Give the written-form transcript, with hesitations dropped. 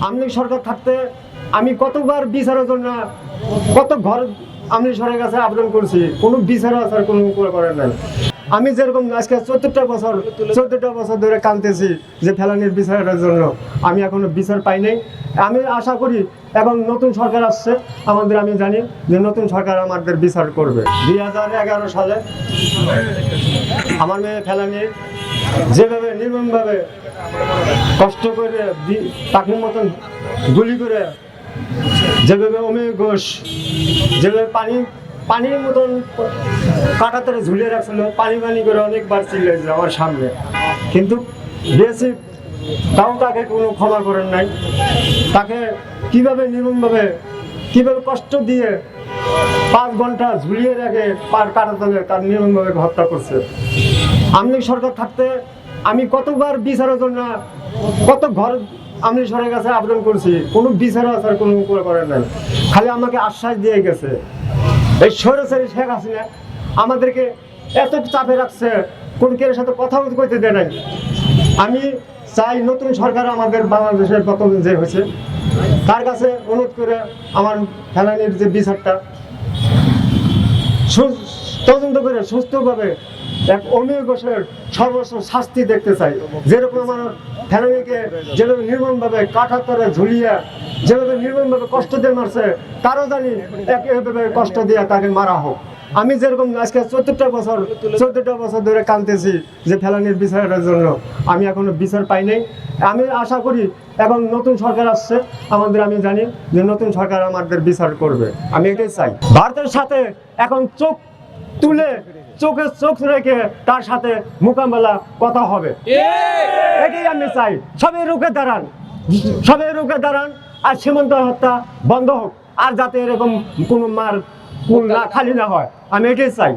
আওয়ামী লীগ সরকার থাকতে আমি কতবার বিচারের জন্য কত ঘর আওয়ামী লীগ সরকারের কাছে আবেদন করছি, কোনো বিচার আসার কোনো করেন নাই। আমি যেরকম আজকে 14টা বছর ধরে কাঁদতেছি যে ফেলানির বিচারের জন্য, আমি এখনো বিচার পাই নাই। আমি আশা করি এবং নতুন সরকার আসছে আমাদের, আমি জানি যে নতুন সরকার আমাদের বিচার করবে। 2011 সালে আমার মেয়ে ফেলানি যেভাবে নির্মমভাবে কষ্ট করে পাখির মতন গুলি করে যেভাবে অমিয় ঘোষ যেভাবে পানির মতন কাঁটাতারে ঝুলিয়ে রাখছিল, পানি করে অনেকবার চিল্লেছে আমার সামনে, কিন্তু বেশি তাও তাকে কোনো ক্ষমা করেন নাই। তাকে কিভাবে নির্মমভাবে কিভাবে কষ্ট দিয়ে 5 ঘন্টা ঝুলিয়ে রেখে কাঁটাতারে তার নির্মমভাবে হত্যা করছে। আওয়ামী লীগ সরকার থাকতে আমি কতবার বিচারের জন্য কত ঘর আওয়ামী লীগ সরকারের কাছে আবেদন করছি, কোনো বিচার আসার কোনো করেন নাই। খালি আমাকে আশ্বাস দিয়ে গেছে। এই স্বৈরাচারী শেখ হাসিনা আমাদেরকে এত চাপে রাখছে, কোন কেউ সাথে কথা কইতে দেয় নাই। আমি চাই নতুন সরকার আমাদের বাংলাদেশের প্রথম যে হয়েছে তার কাছে অনুরোধ করে আমার ফেলানির যে বিচারটা তদন্ত করে সুস্থভাবে এক অমিয় ঘোষের সর্বোচ্চ শাস্তি দেখতে চাই। যেরকম আমার ফেলানিকে যেভাবে নির্মমভাবে কাঁঠার তরে ঝুলিয়ে যেভাবে নির্মমভাবে কষ্ট দিয়ে মারছে, তারও জানি একভাবে কষ্ট দিয়ে তাকে মারা হোক। আমি যেরকম আজকে 14টা বছর ধরে কাঁদতেছি যে ফেলানির বিচারের জন্য, আমি এখনো বিচার পাই নাই। আমি আশা করি এবং নতুন সরকার আসছে আমাদের, আমি জানি যে নতুন সরকার আমাদের বিচার করবে। আমি এটাই চাই। ভারতের সাথে এখন চোখ তুলে চোখে চোখ রেখে তার সাথে মোকাবেলা কথা হবে, এটাই আমি চাই। সবাই রুখে দাঁড়ান আর সীমান্ত হত্যা বন্ধ হোক, আর যাতে এরকম কোনো মার খালি না হয়, আমি এটাই চাই।